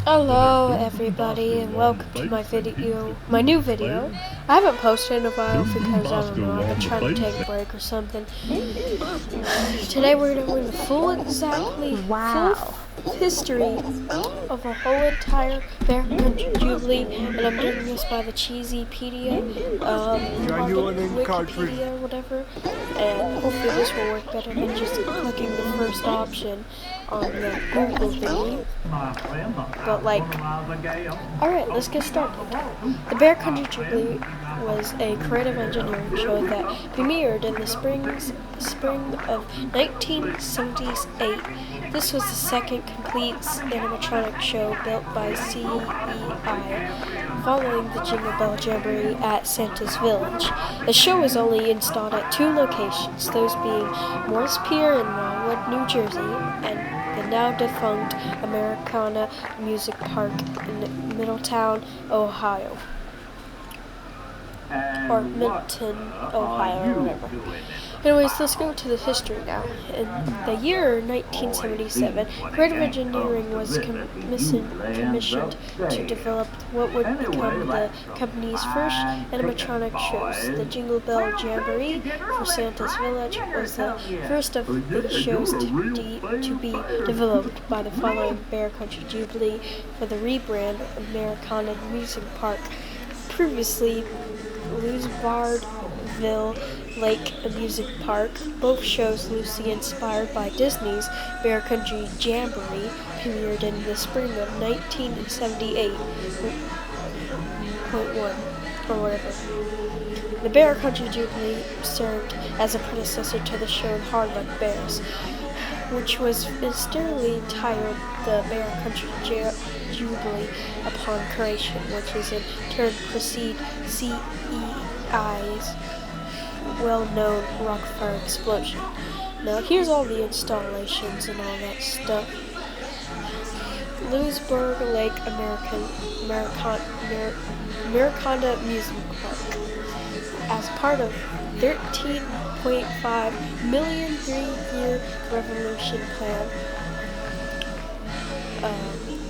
Hello everybody and welcome to my new video. I haven't posted in a while because I don't know, I've been trying to take a break or something. Today we're doing the full history of a whole entire Bear Country Jubilee, and I'm doing this by the Cheesypedia, Wikipedia, whatever, and hopefully this will work better than just clicking the first option on the Google thingy. But alright, let's get started. The Bear Country Jubilee was a creative engineering show that premiered in the spring of 1978. This was the second complete animatronic show built by CEI, following the Jingle Bell Jamboree at Santa's Village. The show was only installed at two locations, those being Morris Pier in Wildwood, New Jersey, and the now defunct Americana Music Park in Middletown, Ohio. Or Milton, Ohio, or whatever. Anyways, let's go to the history now. In the year 1977, creative engineering was commissioned to develop what would become the company's first animatronic shows. The Jingle Bell Jamboree for Santa's Village was the first of these shows to be developed by the following Bear Country Jubilee for the rebrand Americana Music Park. Previously Louisville Lake Music Park. Both shows, loosely inspired by Disney's Bear Country Jamboree, premiered in the spring of 1978.1 or whatever. The Bear Country Jubilee served as a predecessor to the show Hard Luck Bears, which was mysteriously titled the Bear Country Jubilee upon creation, which is in turn precede CEI's well-known Rockfire explosion. Now here's all the installations and all that stuff. Lewisburg Lake Americana Music Park. As part of $13.5 million three-year revolution plan,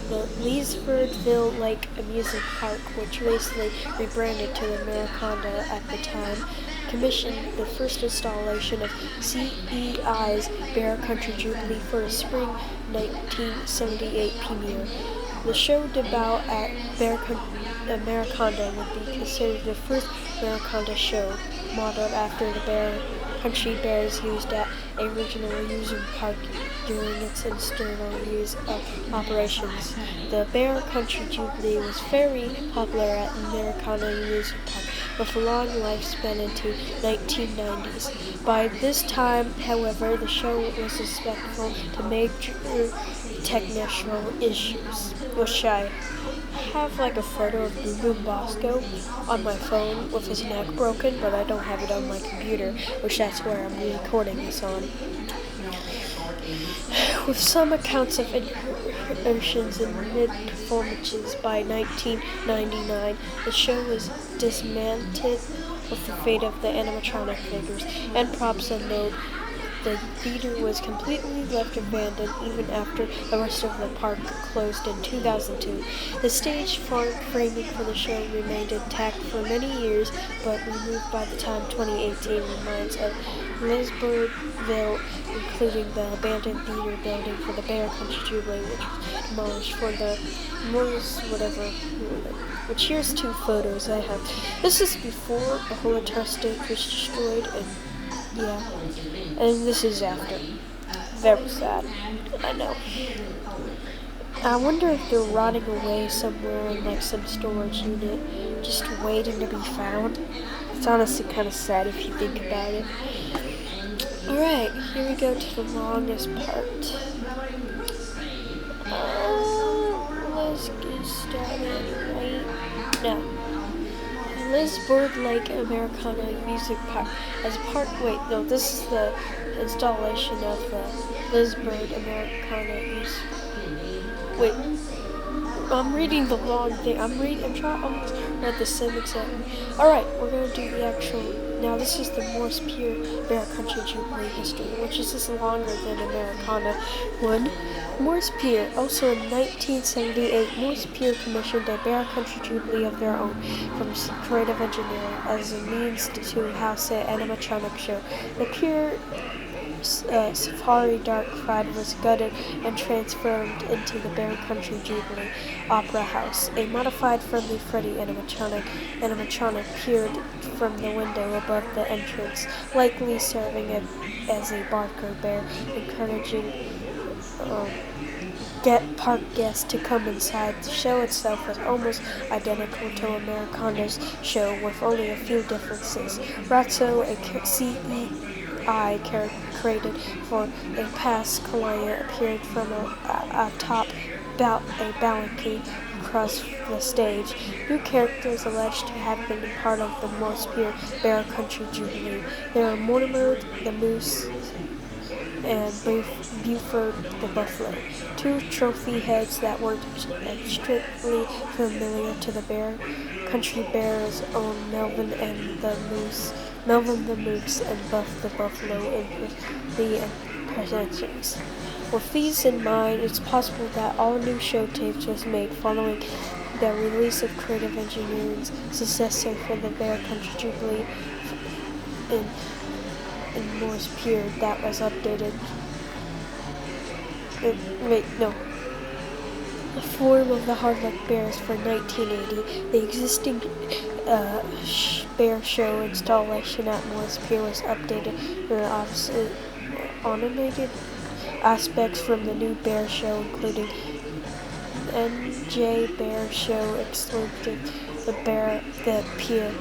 the Leesfordville Lake Amusement Park, which recently rebranded to Americana at the time, commissioned the first installation of CEI's Bear Country Jubilee for a spring 1978 premiere. The show debut at Americana would be considered the first Americana show, modeled after the Bear Country Bears used at original amusement park during its internal use of operations. The Bear Country Jubilee was very popular at Americana Amusement Park, with a long lifespan into 1990s. By this time, however, the show was susceptible to major technical issues, which I have a photo of Boom Boom Bosco on my phone with his neck broken, but I don't have it on my computer, which that's where I'm recording this on. With some accounts of insertions and mid-performances by 1999, the show was dismantled with the fate of the animatronic figures and props unknown. The theater was completely left abandoned even after the rest of the park closed in 2002. The stage framing for the show remained intact for many years, but removed by the time 2018 reminds of Leesburgville, including the abandoned theater building for the Bear Country Jubilee, which was demolished for the which here's two photos I have. This is before the whole entire stage was destroyed, and yeah, and this is after. Very sad, I know. I wonder if they're rotting away somewhere in some storage unit, just waiting to be found. It's honestly kind of sad if you think about it. Alright, here we go to the longest part. Let's get started right now. Leesburg Lake Americana Music Park. This is the installation of the Leesburg Americana Music. Wait, I'm reading the wrong thing. I'm trying to read the same exact. Alright, we're gonna do the actual Now this is the Morse Pier Bear Country Jubilee history, which is just longer than Americana one. Morse Pier. Also in 1978, Morse Pier commissioned a Bear Country Jubilee of their own from creative engineering as a means to house an animatronic show. The Pier Safari Dark Ride was gutted and transformed into the Bear Country Jubilee Opera House. A modified Friendly Freddy animatronic peered from the window above the entrance, likely serving as a barker bear, encouraging park guests to come inside. The show itself was almost identical to Americana's show, with only a few differences. Ratso, a CEI character created for a past client, appeared from atop a balcony across the stage. New characters alleged to have been part of the Morse Pier Bear Country Jubilee. There are Mortimer the Moose and Buford the Buffalo, two trophy heads that were strictly familiar to the Bear Country Bears own Melvin the Moose and Buff the Buffalo in the presentations. With these in mind, it's possible that all new show tapes was made following the release of Creative Engineering's successor for the Bear Country Jubilee in Morse Pier that was updated. The form of the Hardluck Bears for 1980. The existing bear show installation at Morse Pier was updated with animated aspects from the new bear show, including NJ Bear Show exclusive the Pier.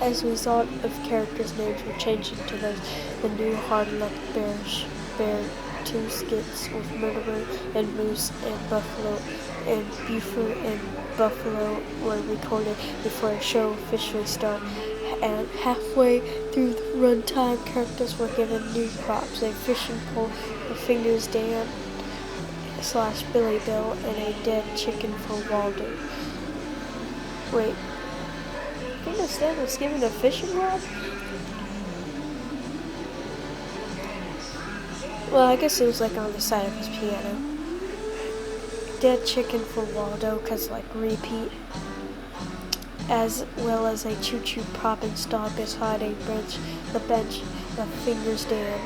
As a result of characters' names were changed into those, the new Hardluck Bear 2 skits with Murderer and Moose and Buffalo and Buford and Buffalo were recorded before the show officially started. And halfway through the runtime, characters were given new props: a fishing pole, a fingers Dan / Billy Bill, and a dead chicken for Waldo. Wait, Fingers Dan was given a fishing rod? Well, I guess it was like on the side of his piano. Dead chicken for Waldo, cause like repeat. As well as a choo-choo prop installed beside the bench of Fingers Dan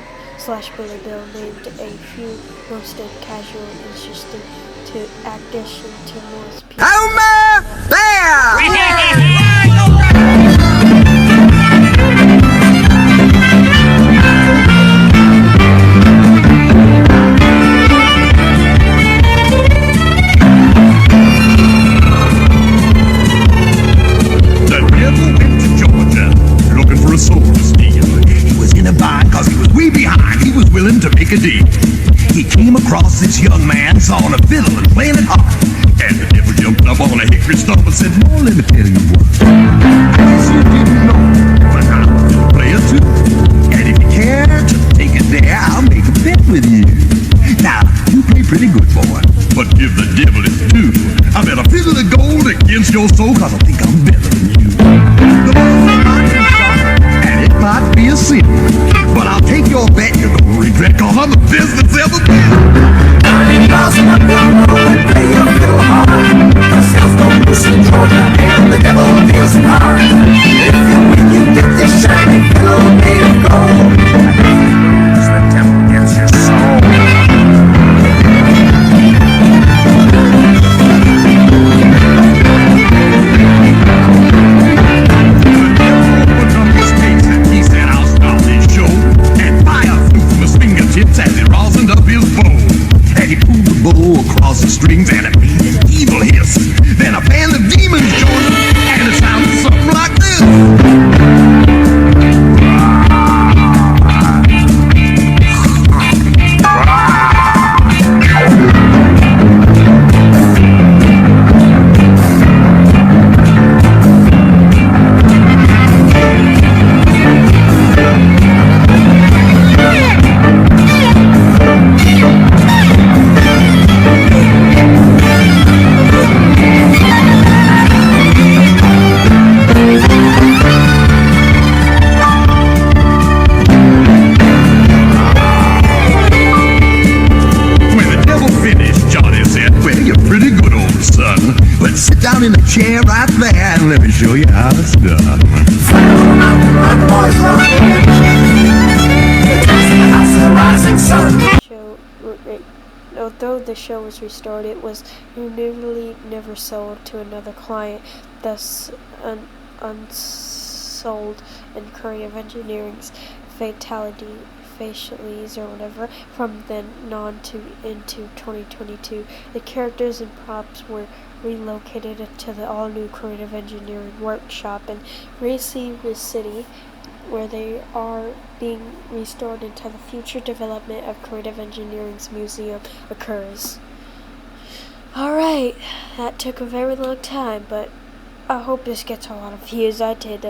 / Billy Bill, named a few roasted casual interested to addition to Morse Pier. Homer Bear! To make a deal. He came across this young man, sawing a fiddle and playing it hard. And the devil jumped up on a hickory stump and said, "Boy, let me tell you what. Guess you didn't know, but I'm a player too. And if you care to take it there, I'll make a bet with you. Now, you play pretty good, boy, but give the devil his due. I bet a fiddle of gold against your soul, cause I think I'm better than you. The ball might be shot, and it might be a sin, but I'll take your bet. You're gonna regret, cause I'm the best that's ever been. 90 miles an hour and play a fiddle hard. The South don't listen, Georgia, and the devil feels it hard. If you win, you get this shiny fiddle made of gold. The devil gets your soul. As he rosined up his bow, and he pulled the bow across the strings, and it made an evil hiss. Then a band of demons joined him, and it sounded something like this. sit down in the chair right there and let me show you how it's done. Show, although the show was restored, it was nearly never sold to another client, thus unsold in creative engineering's fatalities or whatever. From then on to into 2022, the characters and props were relocated to the all-new creative engineering workshop in Racine City, where they are being restored until the future development of creative engineering's museum occurs. Alright, that took a very long time, but I hope this gets a lot of views. I did.